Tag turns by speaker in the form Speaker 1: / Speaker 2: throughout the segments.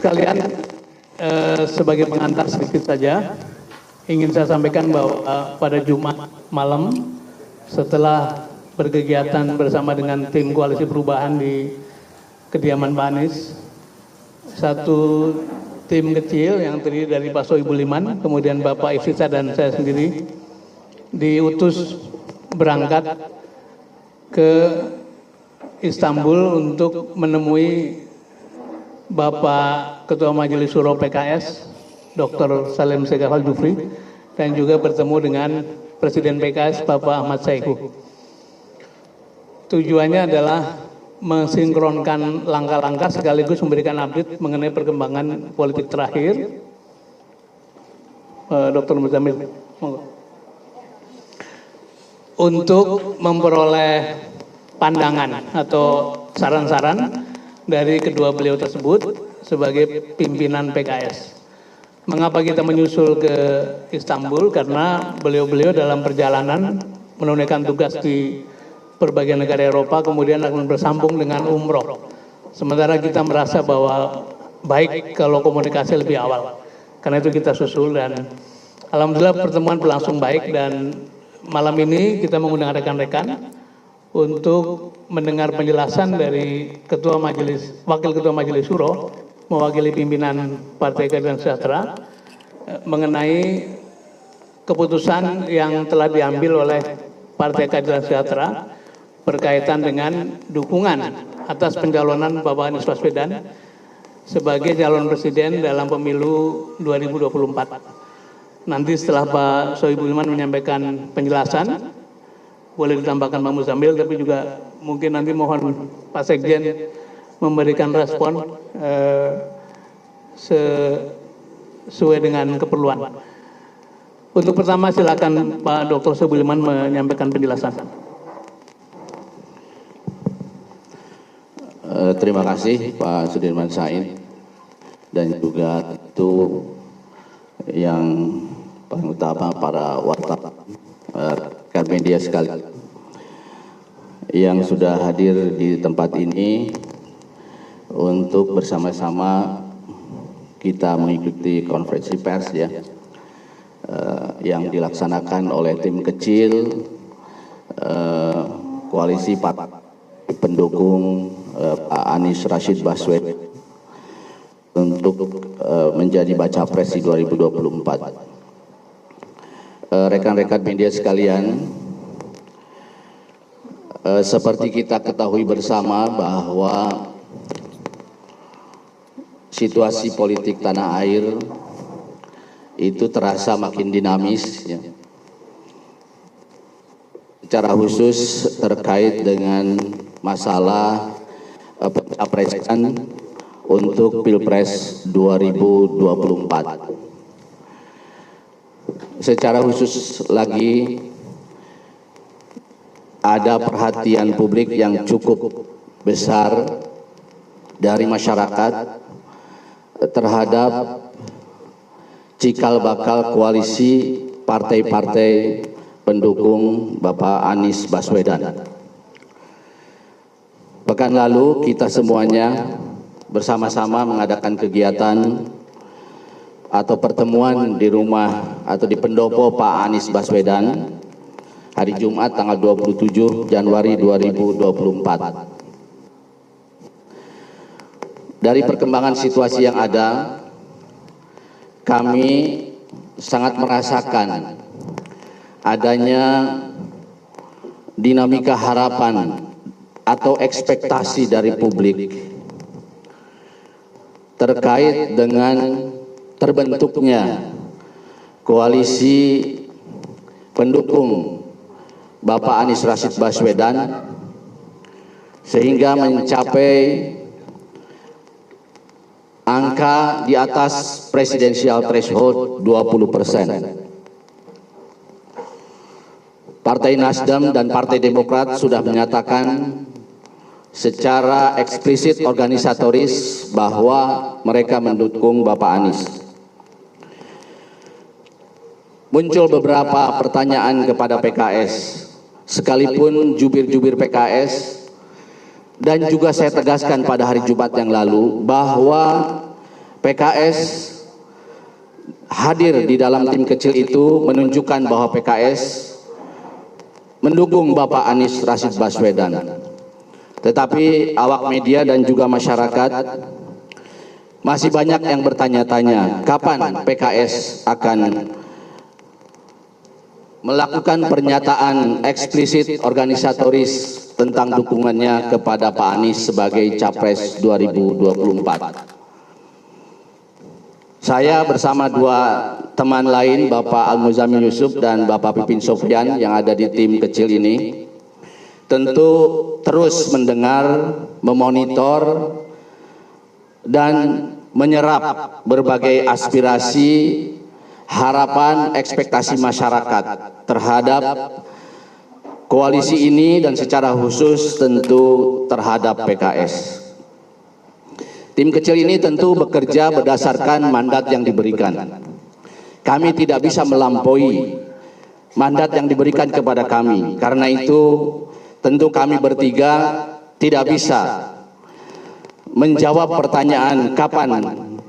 Speaker 1: sekalian, sebagai pengantar sedikit saja, ingin saya sampaikan bahwa pada Jumat malam setelah berkegiatan bersama dengan tim Koalisi Perubahan di kediaman Pak Anies, satu tim kecil yang terdiri dari Pak Sohibul Iman, kemudian Bapak Ifsita dan saya sendiri diutus berangkat ke Istanbul untuk menemui Bapak Ketua Majelis Syuro PKS, Dr. Salim Segaf Al-Jufri, dan juga bertemu dengan Presiden PKS, Bapak Ahmad Saiku. Tujuannya adalah mensinkronkan langkah-langkah sekaligus memberikan update mengenai perkembangan politik terakhir. Dr. Muzamil, untuk memperoleh pandangan atau saran-saran dari kedua beliau tersebut sebagai pimpinan PKS. Mengapa kita menyusul ke Istanbul? Karena beliau-beliau dalam perjalanan menunaikan tugas di berbagai negara Eropa, kemudian akan bersambung dengan umroh. Sementara kita merasa bahwa baik kalau komunikasi lebih awal. Karena itu kita susul dan alhamdulillah pertemuan berlangsung baik, dan malam ini kita mengundang rekan-rekan untuk mendengar penjelasan dari Wakil Ketua Majelis Syuro mewakili pimpinan Partai Keadilan Sejahtera mengenai keputusan yang telah diambil oleh Partai Keadilan Sejahtera berkaitan dengan dukungan atas pencalonan Bapak Anies Baswedan sebagai calon presiden dalam pemilu 2024. Nanti setelah Pak Sohibul Iman menyampaikan penjelasan, boleh ditambahkan Pak Muzamil, tapi juga mungkin nanti mohon Pak Sekjen memberikan respon sesuai dengan keperluan. Untuk pertama silakan Pak Dr. Sohibul Iman menyampaikan penjelasan.
Speaker 2: Terima kasih Pak Sudirman Said, dan juga tentu yang paling utama para wartawan, rekan media sekalian yang sudah hadir di tempat ini untuk bersama-sama kita mengikuti konferensi pers ya, yang dilaksanakan oleh tim kecil koalisi pendukung Pak Anies Rashid Baswedan untuk menjadi baca pres di 2024. Rekan-rekan media sekalian, seperti kita ketahui bersama bahwa situasi politik tanah air itu terasa makin dinamis ya. Secara khusus terkait dengan masalah pencapresan untuk Pilpres 2024. Secara khusus lagi ada perhatian publik yang cukup besar dari masyarakat terhadap cikal bakal koalisi partai-partai pendukung Bapak Anies Baswedan. Pekan lalu kita semuanya bersama-sama mengadakan kegiatan atau pertemuan di rumah atau di pendopo Pak Anies Baswedan hari Jumat tanggal 27 Januari 2024. Dari perkembangan situasi yang ada, kami sangat merasakan adanya dinamika harapan atau ekspektasi dari publik terkait dengan terbentuknya koalisi pendukung Bapak Anies Rashid Baswedan sehingga mencapai angka di atas presidensial threshold 20%. Partai Nasdem dan Partai Demokrat sudah menyatakan secara eksplisit organisatoris bahwa mereka mendukung Bapak Anies. Muncul beberapa pertanyaan kepada PKS, sekalipun jubir-jubir PKS, dan juga saya tegaskan pada hari Jumat yang lalu bahwa PKS hadir di dalam tim kecil itu menunjukkan bahwa PKS mendukung Bapak Anies Rashid Baswedan. Tetapi awak media dan juga masyarakat masih banyak yang bertanya-tanya, kapan PKS akan melakukan pernyataan eksplisit organisatoris tentang dukungannya kepada Pak Anies sebagai Capres 2024. Saya bersama dua teman lain, Bapak Al-Muzamil Yusuf dan Bapak Pipin Sofyan yang ada di tim kecil ini, tentu terus mendengar, memonitor, dan menyerap berbagai aspirasi, harapan, ekspektasi masyarakat terhadap koalisi ini dan secara khusus tentu terhadap PKS. Tim kecil ini tentu bekerja berdasarkan mandat yang diberikan. Kami tidak bisa melampaui mandat yang diberikan kepada kami. Karena itu tentu kami bertiga tidak bisa menjawab pertanyaan kapan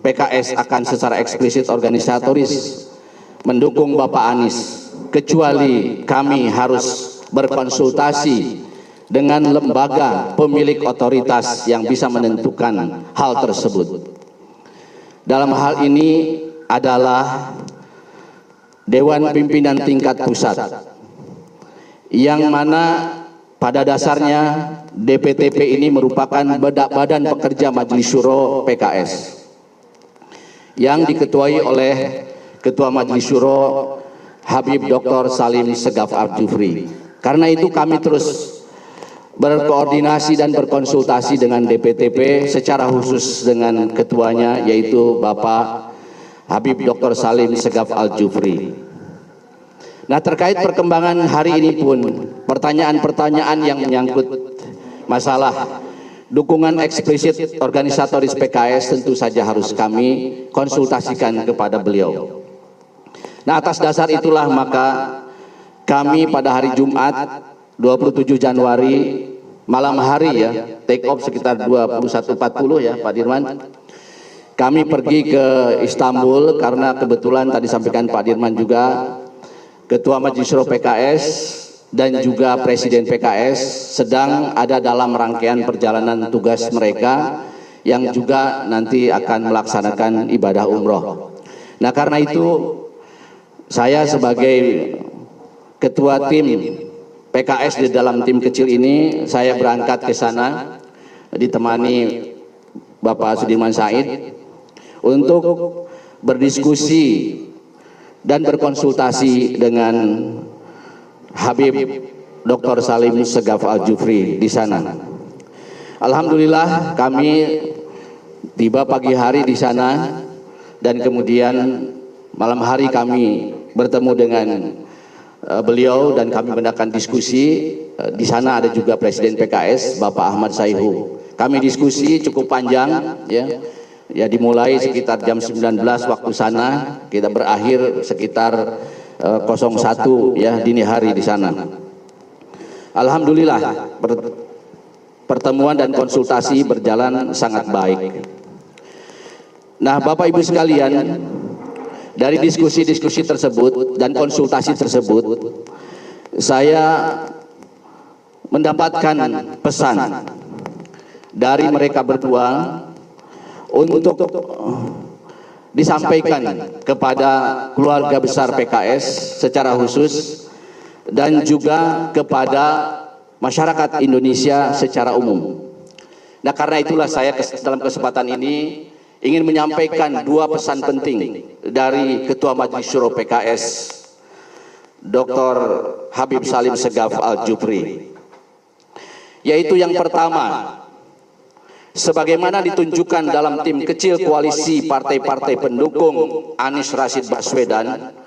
Speaker 2: PKS akan secara eksplisit organisatoris mendukung Bapak Anies, kecuali kami harus berkonsultasi dengan lembaga pemilik otoritas yang bisa menentukan hal tersebut. Dalam hal ini adalah Dewan Pimpinan Tingkat Pusat, yang mana pada dasarnya DPTP ini merupakan badan pekerja Majelis Syuro PKS yang diketuai oleh Ketua Majelis Syuro Habib Dr. Salim Segaf Al-Jufri. Karena itu kami terus berkoordinasi dan berkonsultasi dengan DPTP secara khusus dengan ketuanya, yaitu Bapak Habib Dr. Salim Segaf Al-Jufri. Nah, terkait perkembangan hari ini pun pertanyaan-pertanyaan yang menyangkut masalah dukungan eksplisit organisatoris PKS tentu saja harus kami konsultasikan kepada beliau. Nah, atas dasar itulah maka kami pada hari Jumat 27 Januari malam hari ya, take off sekitar 21.40 ya Pak Dirman, kami pergi ke Istanbul karena kebetulan tadi sampaikan Pak Dirman juga Ketua Majelis Syuro PKS dan juga Presiden PKS sedang ada dalam rangkaian perjalanan tugas mereka yang juga nanti akan melaksanakan ibadah umroh. Nah, karena itu saya sebagai Ketua tim PKS di dalam tim kecil ini, saya berangkat ke sana ditemani Bapak Sudirman Said untuk berdiskusi dan berkonsultasi dengan Habib Dr. Salim Segaf Al-Jufri di sana. Alhamdulillah kami tiba pagi hari di sana dan kemudian malam hari kami bertemu dengan beliau dan kami mengadakan diskusi. Di sana ada juga Presiden PKS Bapak Ahmad Sayhu. Kami diskusi cukup panjang ya, dimulai sekitar jam 19 waktu sana, kita berakhir sekitar 01 ya dini hari di sana. Alhamdulillah pertemuan dan konsultasi berjalan sangat baik. Nah, Bapak Ibu sekalian, dari diskusi-diskusi tersebut dan konsultasi tersebut, saya mendapatkan pesan dari mereka berdua untuk disampaikan kepada keluarga besar PKS secara khusus dan juga kepada masyarakat Indonesia secara umum. Nah, karena itulah saya dalam kesempatan ini ingin menyampaikan dua pesan penting dari Ketua Majelis Syuro PKS Dr. Habib Salim Segaf Al-Jufri, yaitu yang pertama, sebagaimana ditunjukkan dalam tim kecil koalisi partai-partai pendukung Anies Rashid Baswedan,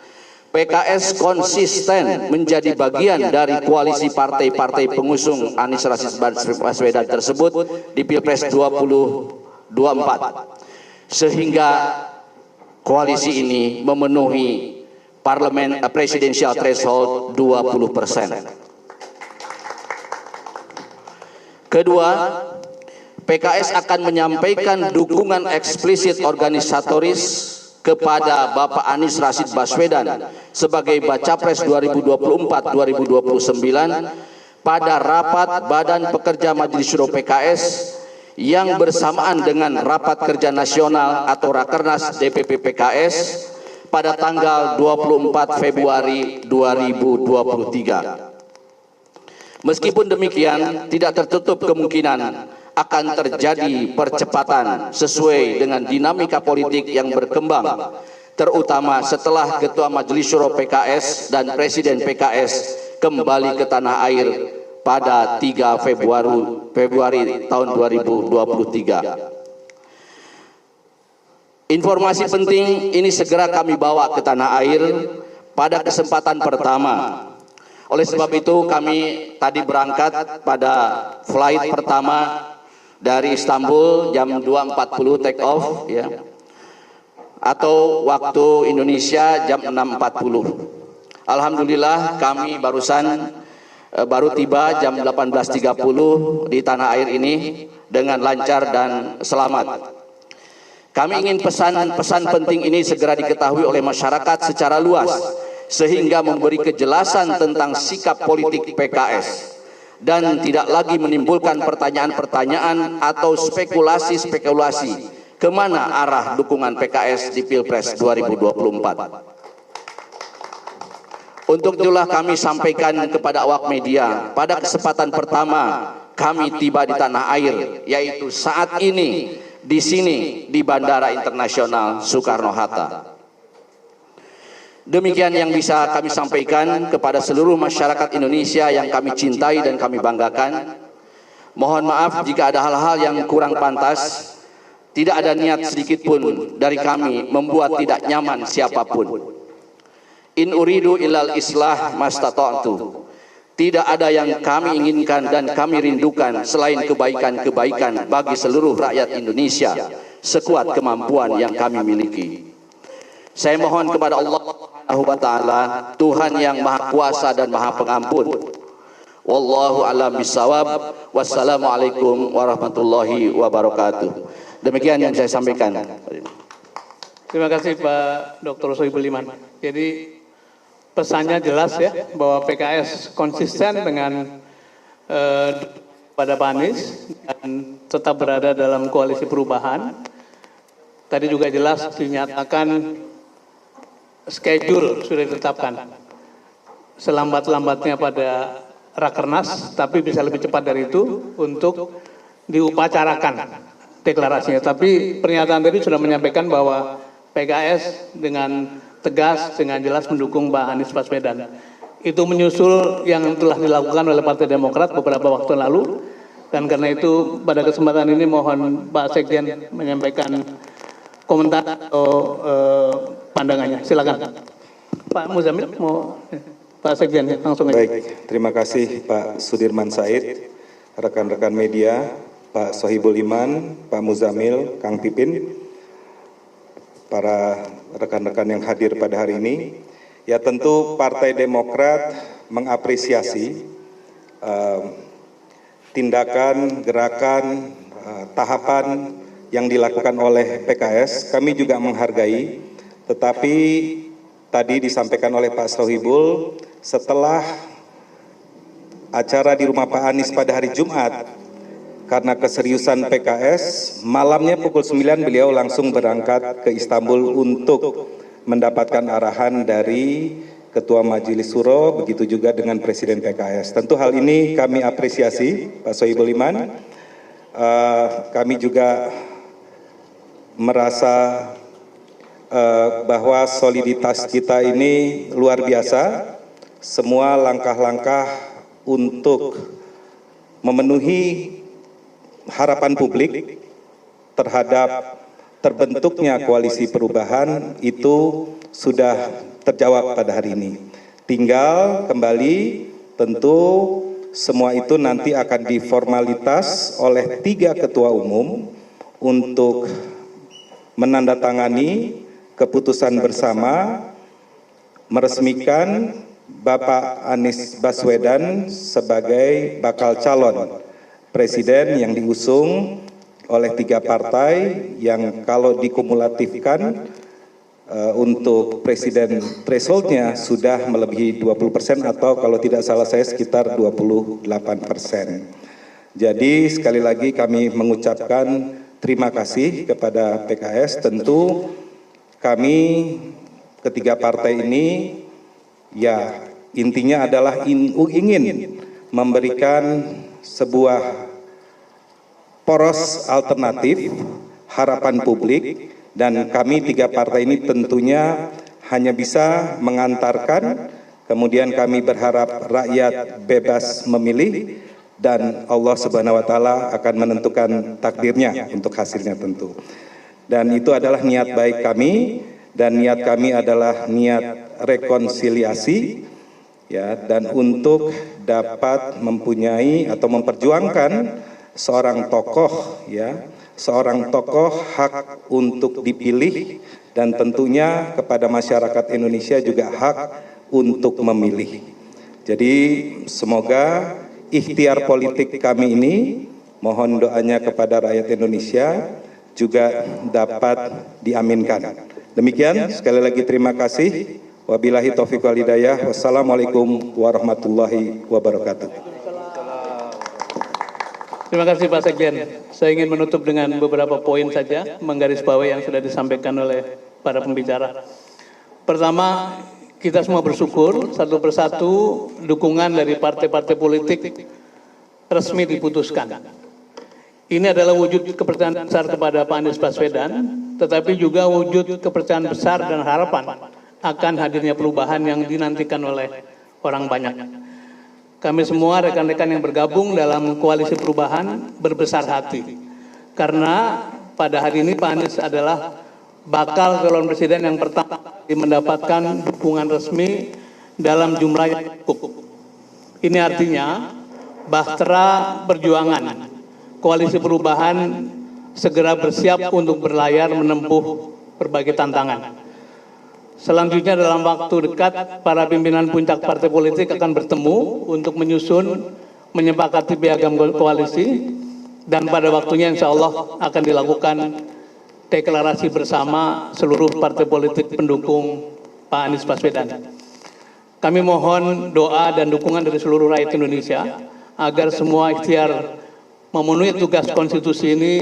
Speaker 2: PKS konsisten menjadi bagian dari koalisi partai-partai pengusung Anies Rashid Baswedan tersebut di Pilpres 2024, sehingga koalisi ini memenuhi presidential threshold 20%. Kedua, PKS akan menyampaikan dukungan eksplisit organisatoris kepada Bapak Anies Rashid Baswedan sebagai Baca Pres 2024-2029 pada rapat Badan Pekerja Majelis Syuro PKS yang bersamaan dengan Rapat Kerja Nasional atau Rakernas DPP PKS pada tanggal 24 Februari 2023. Meskipun demikian, tidak tertutup kemungkinan akan terjadi percepatan sesuai dengan dinamika politik yang berkembang, terutama setelah Ketua Majelis Syuro PKS dan Presiden PKS kembali ke tanah air pada 3 Februari tahun 2023. Informasi penting ini segera kami bawa ke tanah air pada kesempatan pertama. Oleh sebab itu kami tadi berangkat pada flight pertama dari Istanbul jam 2.40 take off ya, atau waktu Indonesia jam 6.40. Alhamdulillah kami baru tiba jam 18.30 di tanah air ini dengan lancar dan selamat. Kami ingin pesan penting ini segera diketahui oleh masyarakat secara luas sehingga memberi kejelasan tentang sikap politik PKS dan tidak lagi menimbulkan pertanyaan-pertanyaan atau spekulasi-spekulasi kemana arah dukungan PKS di Pilpres 2024. Untuk itulah kami sampaikan kepada awak media pada kesempatan pertama kami tiba di tanah air, yaitu saat ini di sini di Bandara Internasional Soekarno-Hatta. Demikian yang bisa kami sampaikan kepada seluruh masyarakat Indonesia yang kami cintai dan kami banggakan. Mohon maaf jika ada hal-hal yang kurang pantas. Tidak ada niat sedikit pun dari kami membuat tidak nyaman siapapun. In uridu illal islah mastata'tu. Tidak ada yang kami inginkan dan kami rindukan selain kebaikan-kebaikan bagi seluruh rakyat Indonesia sekuat kemampuan yang kami miliki. Saya mohon kepada Allah Subhanahu wa taala, Tuhan yang Maha Kuasa dan Maha Pengampun. Wallahu a'lam bishawab. Wassalamualaikum warahmatullahi wabarakatuh. Demikian yang saya sampaikan.
Speaker 1: Terima kasih Pak Dr. Sohibul Iman. Jadi pesannya jelas ya, bahwa PKS konsisten dengan pada Pak Anies dan tetap berada dalam koalisi perubahan. Tadi juga jelas dinyatakan schedule sudah ditetapkan selambat-lambatnya pada Rakernas, tapi bisa lebih cepat dari itu untuk diupacarakan deklarasinya. Tapi pernyataan tadi sudah menyampaikan bahwa PKS dengan tegas, dengan jelas mendukung Pak Anies Baswedan. Itu menyusul yang telah dilakukan oleh Partai Demokrat beberapa waktu lalu, dan karena itu pada kesempatan ini mohon Pak Sekjen menyampaikan komentar atau pandangannya. Silakan. Pak Muzamil mau Pak Sekjen langsung aja.
Speaker 3: Baik, terima kasih Pak Sudirman Said, rekan-rekan media, Pak Sohibul Iman, Pak Muzamil, Kang Pipin, para rekan-rekan yang hadir pada hari ini. Ya tentu Partai Demokrat mengapresiasi tindakan, gerakan, tahapan yang dilakukan oleh PKS. Kami juga menghargai, tetapi tadi disampaikan oleh Pak Sohibul, setelah acara di rumah Pak Anies pada hari Jumat, karena keseriusan PKS, malamnya pukul 9 beliau langsung berangkat ke Istanbul untuk mendapatkan arahan dari Ketua Majelis Syuro, begitu juga dengan Presiden PKS. Tentu hal ini kami apresiasi, Pak Sohibul Iman. Kami juga merasa bahwa soliditas kita ini luar biasa. Semua langkah-langkah untuk memenuhi harapan publik terhadap terbentuknya koalisi perubahan itu sudah terjawab pada hari ini. Tinggal kembali tentu semua itu nanti akan diformalitas oleh 3 ketua umum untuk menandatangani keputusan bersama meresmikan Bapak Anies Baswedan sebagai bakal calon presiden yang diusung oleh 3 partai yang kalau dikumulatifkan untuk presiden thresholdnya sudah melebihi 20% atau kalau tidak salah saya sekitar 28%. Jadi sekali lagi kami mengucapkan terima kasih kepada PKS. Tentu kami ketiga partai ini ya intinya adalah ingin memberikan sebuah poros alternatif harapan publik, dan kami 3 partai ini tentunya hanya bisa mengantarkan, kemudian kami berharap rakyat bebas memilih dan Allah Subhanahu wa taala akan menentukan takdirnya untuk hasilnya tentu. Dan itu adalah niat baik kami, dan niat kami adalah niat rekonsiliasi ya, dan untuk dapat mempunyai atau memperjuangkan seorang tokoh ya, seorang tokoh hak untuk dipilih, dan tentunya kepada masyarakat Indonesia juga hak untuk memilih. Jadi semoga ikhtiar politik kami ini, mohon doanya kepada rakyat Indonesia juga dapat diaminkan. Demikian, sekali lagi terima kasih. Wabillahi taufiq wal hidayah. Wassalamualaikum warahmatullahi wabarakatuh.
Speaker 1: Terima kasih Pak Sekjen. Saya ingin menutup dengan beberapa poin saja, menggarisbawahi yang sudah disampaikan oleh para pembicara. Pertama, kita semua bersyukur satu persatu dukungan dari partai-partai politik resmi diputuskan. Ini adalah wujud kepercayaan besar kepada Pak Anies Baswedan, tetapi juga wujud kepercayaan besar dan harapan akan hadirnya perubahan yang dinantikan oleh orang banyak. Kami semua rekan-rekan yang bergabung dalam koalisi perubahan berbesar hati, karena pada hari ini Pak Anies adalah bakal calon presiden yang pertama mendapatkan dukungan resmi dalam jumlah yang cukup. Ini artinya bahtera perjuangan koalisi perubahan segera bersiap untuk berlayar menempuh berbagai tantangan. Selanjutnya dalam waktu dekat para pimpinan puncak partai politik akan bertemu untuk menyusun, menyepakati piagam koalisi, dan pada waktunya insya Allah akan dilakukan deklarasi bersama seluruh partai politik pendukung Pak Anies Baswedan. Kami mohon doa dan dukungan dari seluruh rakyat Indonesia agar semua ikhtiar memenuhi tugas konstitusi ini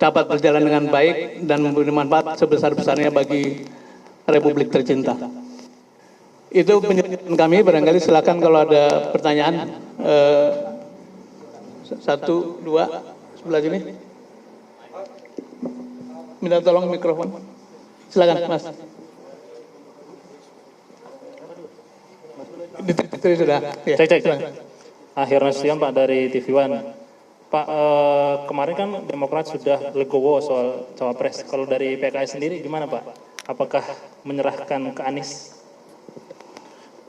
Speaker 1: dapat berjalan dengan baik dan memberi manfaat sebesar-besarnya bagi Republik tercinta. Itu penjelasan kami, barangkali silakan kalau ada pertanyaan. 1, 2, sebelah sini. Minta tolong mikrofon. Silakan Mas. Itu sudah. Ya.
Speaker 4: Cek. Akhir Nasution Pak dari TV One. Pak, kemarin kan Demokrat sudah legowo soal cawapres. Kalau dari PKS sendiri gimana Pak? Apakah menyerahkan ke Anies?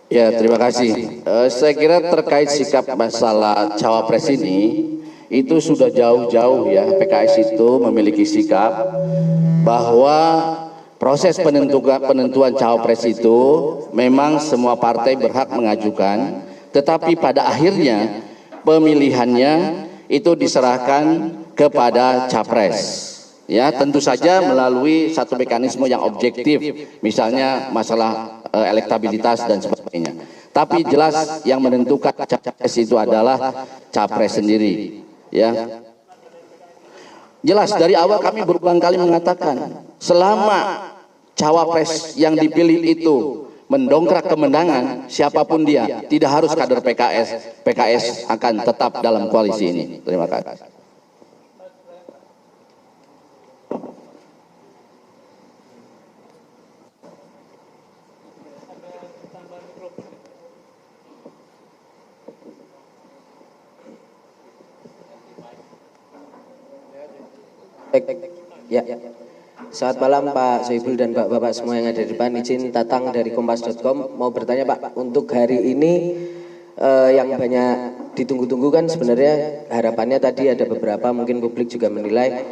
Speaker 2: Ya, terima kasih. Saya kira terkait sikap masalah cawapres ini, itu sudah jauh-jauh ya PKS itu memiliki sikap bahwa proses penentuan cawapres itu memang semua partai berhak mengajukan, tetapi pada akhirnya pemilihannya itu diserahkan kepada capres. Ya, tentu saja melalui satu mekanisme yang objektif, misalnya masalah elektabilitas dan sebagainya. Tapi jelas yang menentukan capres itu adalah capres sendiri. Ya, jelas dari awal kami berulang kali mengatakan, selama cawapres yang dipilih itu mendongkrak kemenangan, siapapun dia, tidak harus kader PKS, PKS akan tetap dalam koalisi ini. Terima kasih.
Speaker 5: Ya. Selamat malam Pak Soebul dan Bapak semua yang ada di depan. Izin Tatang dari Kompas.com mau bertanya Pak, untuk hari ini yang banyak ditunggu-tunggu kan sebenarnya harapannya tadi ada beberapa, mungkin publik juga menilai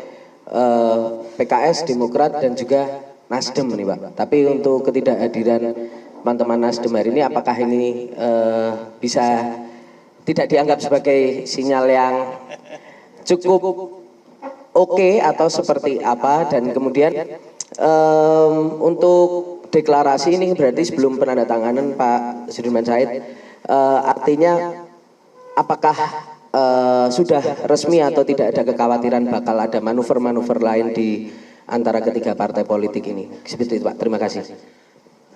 Speaker 5: PKS, Demokrat dan juga Nasdem nih Pak. Tapi untuk ketidakhadiran teman-teman Nasdem hari ini, apakah ini bisa tidak dianggap sebagai sinyal yang cukup oke atau seperti apa, dan kemudian untuk deklarasi ini berarti sebelum penandatanganan Pak Sudirman Said, artinya apakah sudah resmi atau tidak ada kekhawatiran bakal ada manuver-manuver lain di antara ketiga partai politik ini? Seperti itu Pak, terima kasih.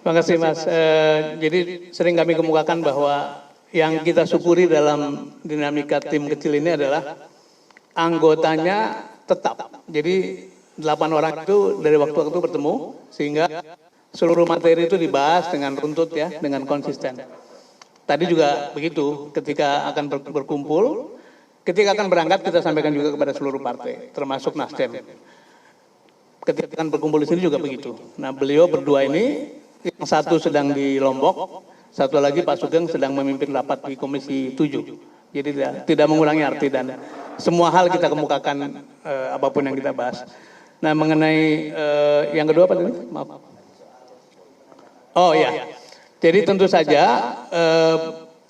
Speaker 1: Terima kasih Mas. Jadi sering kami kemukakan bahwa yang kita syukuri dalam dinamika tim kecil ini adalah anggotanya tetap. Jadi 8 orang itu dari waktu ke waktu bertemu sehingga seluruh materi itu dibahas dengan runtut ya, dengan konsisten. Tadi juga begitu, ketika akan berkumpul, ketika akan berangkat kita sampaikan juga kepada seluruh partai, termasuk Nasdem. Ketika akan berkumpul di sini juga begitu. Nah, beliau berdua ini, yang satu sedang di Lombok, satu lagi Pak Sugeng sedang memimpin rapat di Komisi 7. Jadi tidak mengulangi arti dan semua hal kita kemukakan apapun yang kita bahas. Nah, mengenai yang kedua apa tadi? Maaf. Oh ya, jadi tentu saja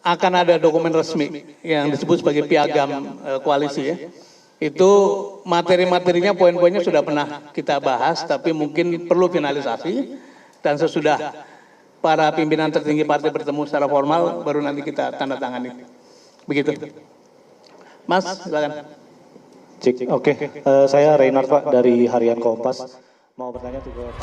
Speaker 1: akan ada dokumen resmi yang disebut sebagai piagam koalisi ya. Itu materi-materinya, poin-poinnya sudah pernah kita bahas, tapi mungkin perlu finalisasi dan sesudah para pimpinan tertinggi partai bertemu secara formal, baru nanti kita tanda tangani. Begitu. Mas, silakan.
Speaker 6: Oke. Saya Reynard Pak dari Harian Kompas. Mau bertanya juga.